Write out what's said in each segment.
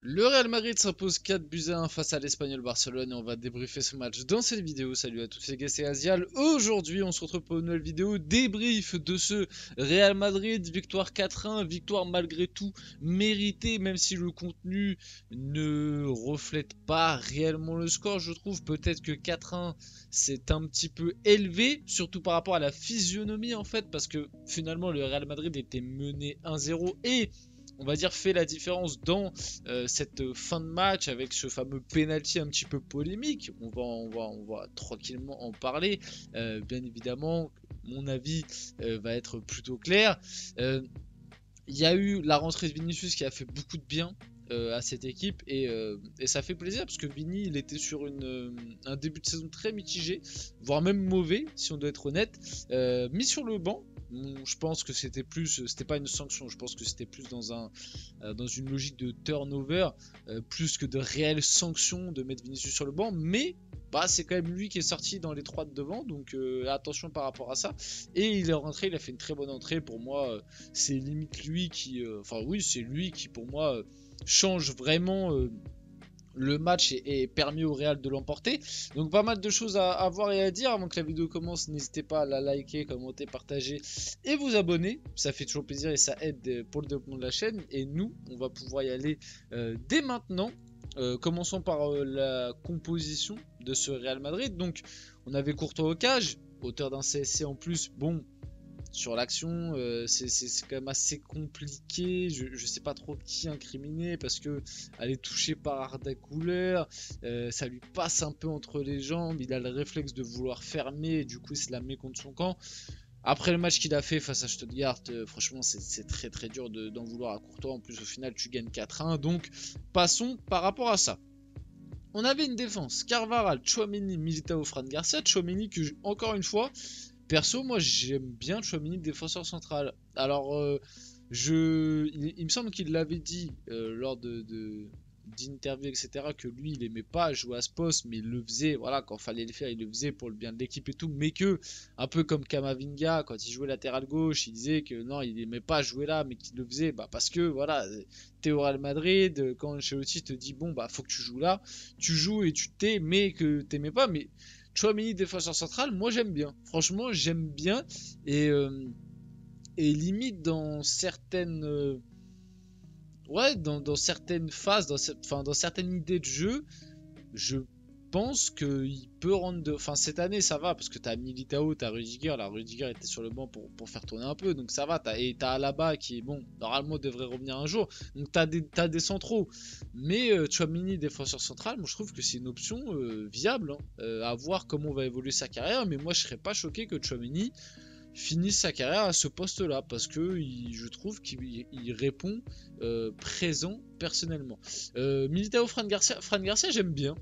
Le Real Madrid s'impose 4-1 face à l'Espagnol Barcelone et on va débriefer ce match dans cette vidéo. Salut à tous les gars, c'est Azial. Aujourd'hui, on se retrouve pour une nouvelle vidéo débrief de ce Real Madrid. Victoire 4-1, victoire malgré tout méritée, même si le contenu ne reflète pas réellement le score. Je trouve peut-être que 4-1 c'est un petit peu élevé, surtout par rapport à la physionomie en fait, parce que finalement le Real Madrid était mené 1-0 et on va dire fait la différence dans cette fin de match avec ce fameux penalty un petit peu polémique. On va tranquillement en parler. Bien évidemment, mon avis va être plutôt clair. Il y a eu la rentrée de Vinicius qui a fait beaucoup de bien à cette équipe et ça fait plaisir parce que Vini il était sur un début de saison très mitigé, voire même mauvais si on doit être honnête, mis sur le banc. Je pense que c'était pas une sanction, je pense que c'était plus dans une logique de turnover, plus que de réelle sanction de mettre Vinicius sur le banc, mais bah, c'est quand même lui qui est sorti dans les 3 de devant, donc attention par rapport à ça. Et il est rentré, il a fait une très bonne entrée, pour moi c'est limite lui qui, enfin oui c'est lui qui pour moi change vraiment le match et permis au Real de l'emporter. Donc pas mal de choses à voir et à dire. Avant que la vidéo commence, n'hésitez pas à la liker, commenter, partager et vous abonner. Ça fait toujours plaisir et ça aide pour le développement de la chaîne. Et nous, on va pouvoir y aller dès maintenant. Commençons par la composition de ce Real Madrid. Donc on avait Courtois au cage, auteur d'un CSC en plus. Bon, sur l'action, c'est quand même assez compliqué. Je sais pas trop qui incriminer parce que elle est touchée par Arda Güler, ça lui passe un peu entre les jambes. Il a le réflexe de vouloir fermer et du coup il se la met contre son camp. Après le match qu'il a fait face à Stuttgart, franchement c'est très très dur d'en vouloir à Courtois. En plus au final tu gagnes 4-1. Donc passons par rapport à ça. On avait une défense, Carvajal, Tchouaméni, Militao, Fran Garcia. Tchouaméni que encore une fois, perso, moi j'aime bien Tchouaméni, défenseur central. Alors, il me semble qu'il l'avait dit lors d'interviews, etc., que lui il aimait pas jouer à ce poste, mais il le faisait, voilà, quand fallait le faire, il le faisait pour le bien de l'équipe et tout. Mais que, un peu comme Kamavinga, quand il jouait latéral gauche, il disait que non, il aimait pas jouer là, mais qu'il le faisait bah, parce que voilà, t'es au Real Madrid, quand Ancelotti te dit bon, bah faut que tu joues là, tu joues et tu t'es, mais que t'aimais pas, mais. Chouameni défenseur central, moi j'aime bien. Franchement, j'aime bien. Et, euh, et limite dans certaines. Ouais, dans certaines phases, dans certaines idées de jeu, je pense qu'il peut rendre de. Enfin, cette année ça va parce que t'as Militao, t'as Rudiger. La Rudiger était sur le banc pour faire tourner un peu, donc ça va. Et t'as Alaba qui, bon, normalement devrait revenir un jour. Donc t'as des centraux. Mais Tchouaméni, défenseur central, moi je trouve que c'est une option viable, hein. À voir comment va évoluer sa carrière. Mais moi je serais pas choqué que Tchouaméni finisse sa carrière à ce poste-là parce que je trouve qu'il répond présent personnellement. Militao, Fran Garcia j'aime bien.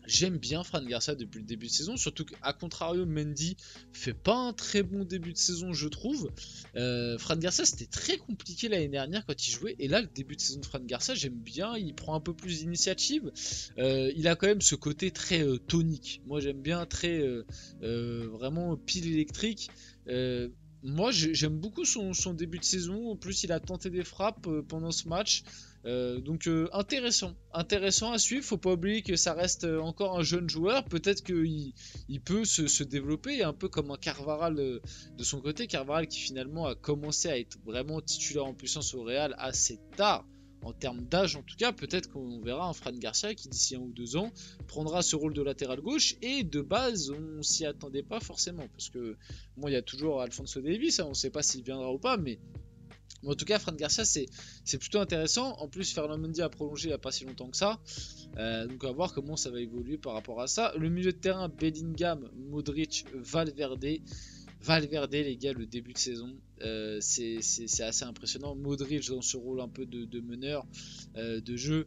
J'aime bien Fran Garcia depuis le début de saison, surtout qu'à contrario, Mendy fait pas un très bon début de saison, je trouve. Fran Garcia, c'était très compliqué l'année dernière quand il jouait, et là, le début de saison de Fran Garcia, j'aime bien, il prend un peu plus d'initiative. Il a quand même ce côté très tonique. Moi, j'aime bien, très vraiment pile électrique. Moi, j'aime beaucoup son début de saison. En plus, il a tenté des frappes pendant ce match. Donc intéressant à suivre. Faut pas oublier que ça reste encore un jeune joueur. Peut-être qu'il peut se développer un peu comme un Carvajal de son côté. Carvajal qui finalement a commencé à être vraiment titulaire en puissance au Real assez tard. En termes d'âge en tout cas, peut-être qu'on verra un Fran Garcia qui d'ici 1 ou 2 ans prendra ce rôle de latéral gauche. Et de base, on s'y attendait pas forcément. Parce que bon, il y a toujours Alphonso Davies, hein, on ne sait pas s'il viendra ou pas, mais en tout cas, Fran Garcia, c'est plutôt intéressant. En plus, Ferland Mendy a prolongé il n'y a pas si longtemps que ça. Donc, on va voir comment ça va évoluer par rapport à ça. Le milieu de terrain, Bellingham, Modric, Valverde. Valverde, les gars, le début de saison, c'est assez impressionnant. Modric dans ce rôle un peu de meneur de jeu.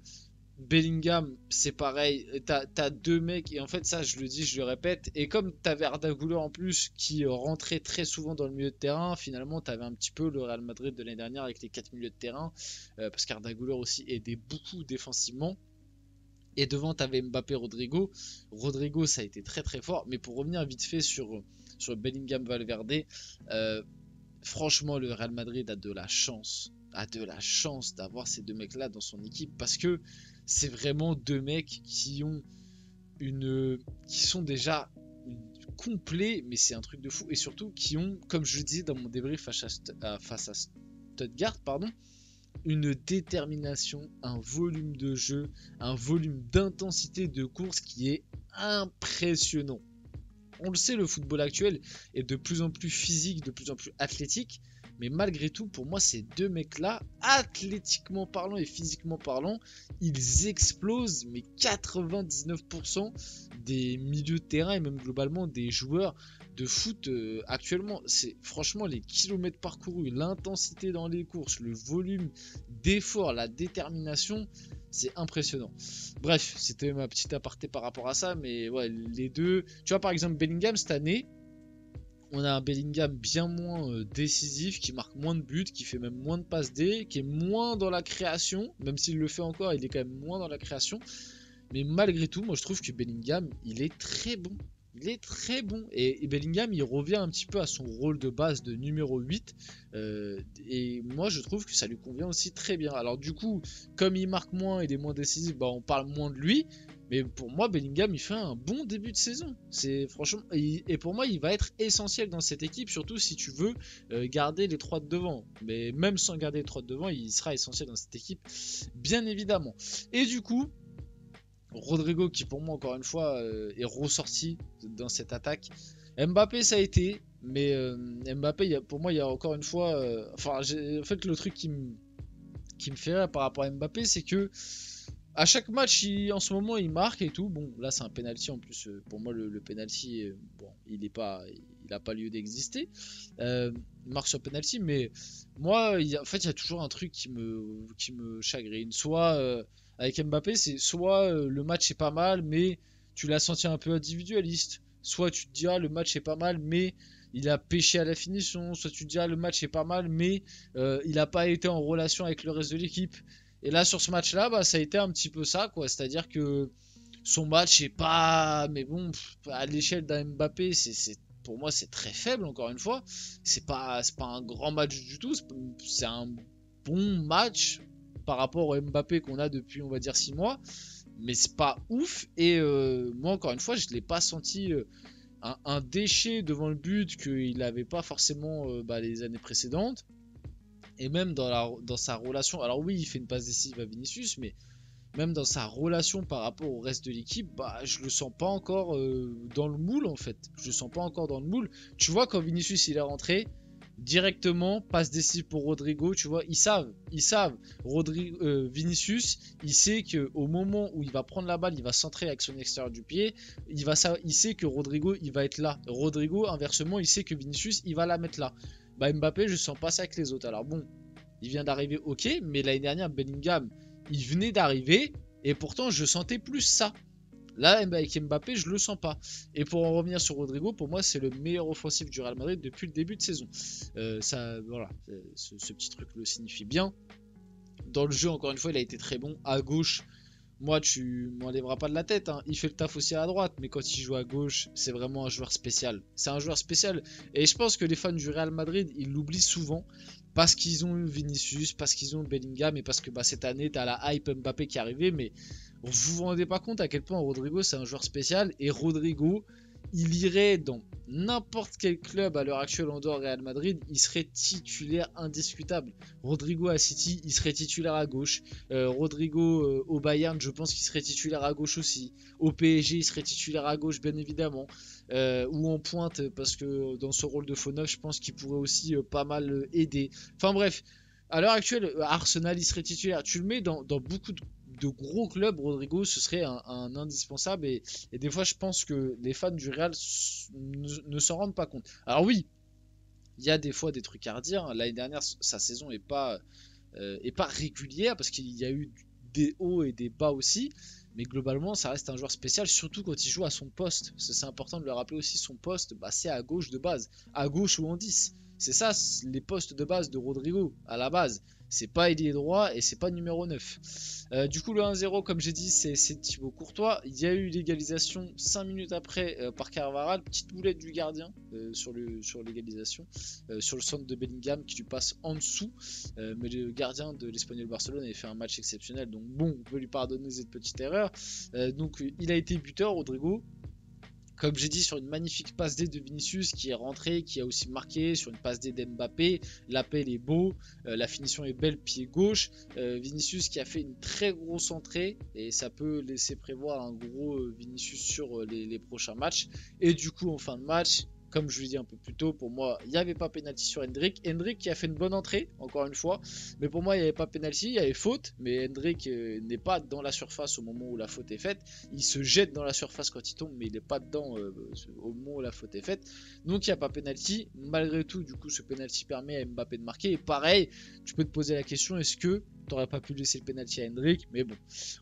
Bellingham, c'est pareil, t'as 2 mecs, et en fait ça je le dis, je le répète, et comme t'avais Arda Güler en plus qui rentrait très souvent dans le milieu de terrain, finalement t'avais un petit peu le Real Madrid de l'année dernière avec les 4 milieux de terrain, parce qu'Arda Güler aussi aidait beaucoup défensivement, et devant t'avais Mbappé, Rodrigo ça a été très très fort, mais pour revenir vite fait sur Bellingham Valverde, franchement le Real Madrid a de la chance a de la chance d'avoir ces deux mecs-là dans son équipe parce que c'est vraiment deux mecs qui ont qui sont déjà complets, mais c'est un truc de fou, et surtout qui ont, comme je le disais dans mon débrief face à Stuttgart, pardon, une détermination, un volume de jeu, un volume d'intensité de course qui est impressionnant. On le sait, le football actuel est de plus en plus physique, de plus en plus athlétique, mais malgré tout, pour moi, ces deux mecs-là, athlétiquement parlant et physiquement parlant, ils explosent, mais 99% des milieux de terrain et même globalement des joueurs de foot actuellement. C'est franchement les kilomètres parcourus, l'intensité dans les courses, le volume d'effort, la détermination, c'est impressionnant. Bref, c'était ma petite aparté par rapport à ça, mais ouais, les deux. Tu vois, par exemple, Bellingham cette année, on a un Bellingham bien moins décisif, qui marque moins de buts, qui fait même moins de passes D, qui est moins dans la création, même s'il le fait encore, il est quand même moins dans la création. Mais malgré tout, moi je trouve que Bellingham, il est très bon. Il est très bon. Et Bellingham, il revient un petit peu à son rôle de base de numéro 8. Et moi, je trouve que ça lui convient aussi très bien. Alors du coup, comme il marque moins, il est moins décisif, bah, on parle moins de lui. Mais pour moi, Bellingham, il fait un bon début de saison. C'est franchement, et pour moi, il va être essentiel dans cette équipe, surtout si tu veux garder les trois de devant. Mais même sans garder les trois de devant, il sera essentiel dans cette équipe, bien évidemment. Et du coup, Rodrigo, qui pour moi encore une fois est ressorti dans cette attaque. Mbappé, ça a été, mais Mbappé, pour moi, il y a encore une fois, en fait, le truc qui me fait rire par rapport à Mbappé, c'est que à chaque match, en ce moment, il marque et tout. Bon, là, c'est un penalty en plus. Pour moi, le penalty, bon, il n'a pas lieu d'exister. Il marque sur penalty, mais moi, en fait, il y a toujours un truc qui me chagrine. Soit avec Mbappé, c'est soit le match est pas mal, mais tu l'as senti un peu individualiste. Soit tu te dis, ah, le match est pas mal, mais il a pêché à la finition. Soit tu te dis, ah, le match est pas mal, mais il n'a pas été en relation avec le reste de l'équipe. Et là, sur ce match-là, bah, ça a été un petit peu ça, quoi. C'est-à-dire que son match est pas. Mais bon, à l'échelle d'un Mbappé, pour moi, c'est très faible, encore une fois. C'est pas un grand match du tout. C'est un bon match par rapport au Mbappé qu'on a depuis, on va dire, 6 mois. Mais c'est pas ouf. Et moi, encore une fois, je ne l'ai pas senti un déchet devant le but qu'il n'avait pas forcément les années précédentes. Et même dans sa relation, alors oui, il fait une passe décisive à Vinicius, mais même dans sa relation par rapport au reste de l'équipe, bah, je le sens pas encore dans le moule en fait. Je le sens pas encore dans le moule. Tu vois, quand Vinicius il est rentré, directement, passe décisive pour Rodrigo, tu vois, ils savent. Vinicius, il sait qu'au moment où il va prendre la balle, il va centrer avec son extérieur du pied, il sait que Rodrigo, il va être là. Rodrigo, inversement, il sait que Vinicius, il va la mettre là. Bah, Mbappé, je sens pas ça avec les autres. Alors bon, il vient d'arriver, ok, mais l'année dernière, Bellingham, il venait d'arriver, et pourtant, je sentais plus ça. Là, avec Mbappé, je le sens pas. Et pour en revenir sur Rodrigo, pour moi, c'est le meilleur offensif du Real Madrid depuis le début de saison. Voilà, ce petit truc le signifie bien. Dans le jeu, encore une fois, il a été très bon. À gauche, moi, tu m'enlèveras pas de la tête, hein. Il fait le taf aussi à droite, mais quand il joue à gauche, c'est vraiment un joueur spécial. C'est un joueur spécial. Et je pense que les fans du Real Madrid, ils l'oublient souvent. Parce qu'ils ont eu Vinicius, parce qu'ils ont Bellingham, et parce que cette année, tu as la hype Mbappé qui est arrivée. Mais vous vous rendez pas compte à quel point Rodrigo, c'est un joueur spécial. Et Rodrigo, il irait dans n'importe quel club à l'heure actuelle en dehors Real Madrid, il serait titulaire indiscutable. Rodrigo à City, il serait titulaire à gauche. Rodrigo au Bayern, je pense qu'il serait titulaire à gauche aussi. Au PSG, il serait titulaire à gauche, bien évidemment. Ou en pointe, parce que dans ce rôle de faux neuf, je pense qu'il pourrait aussi pas mal aider. Enfin bref, à l'heure actuelle, Arsenal, il serait titulaire. Tu le mets dans beaucoup de gros clubs, Rodrigo, ce serait un indispensable. Et des fois, je pense que les fans du Real ne s'en rendent pas compte. Alors oui, il y a des fois des trucs à redire. L'année dernière, sa saison est pas régulière, parce qu'il y a eu des hauts et des bas aussi. Mais globalement, ça reste un joueur spécial, surtout quand il joue à son poste. C'est important de le rappeler aussi, son poste, c'est à gauche de base. À gauche ou en 10. C'est ça, les postes de base de Rodrigo, à la base. c'est pas ailier droit et c'est pas numéro 9. Du coup le 1-0 comme j'ai dit c'est Thibaut Courtois. Il y a eu l'égalisation 5 minutes après par Carvajal, petite boulette du gardien sur l'égalisation, sur le centre de Bellingham qui lui passe en dessous, mais le gardien de l'Espagnol Barcelone avait fait un match exceptionnel, donc bon on peut lui pardonner cette petite erreur. Donc il a été buteur Rodrigo. Comme j'ai dit, sur une magnifique passe D de Vinicius qui est rentré, qui a aussi marqué, sur une passe D d'Mbappé, l'appel est beau, la finition est belle, pied gauche. Vinicius qui a fait une très grosse entrée et ça peut laisser prévoir un gros Vinicius sur les prochains matchs. Et du coup, en fin de match, comme je vous l'ai dit un peu plus tôt, pour moi, il n'y avait pas pénalty sur Hendrick. Hendrick qui a fait une bonne entrée, encore une fois. Mais pour moi, il n'y avait pas pénalty, il y avait faute. Mais Hendrick n'est pas dans la surface au moment où la faute est faite. Il se jette dans la surface quand il tombe, mais il n'est pas dedans au moment où la faute est faite. Donc il n'y a pas pénalty. Malgré tout, du coup, ce pénalty permet à Mbappé de marquer. Et pareil, tu peux te poser la question, est-ce que t'aurais pas pu laisser le penalty à Hendrick, mais bon.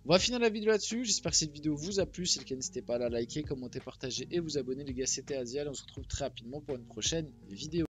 On va finir la vidéo là-dessus. J'espère que cette vidéo vous a plu. Si c'est le cas, n'hésitez pas à la liker, commenter, partager et vous abonner. Les gars, c'était Azial. On se retrouve très rapidement pour une prochaine vidéo.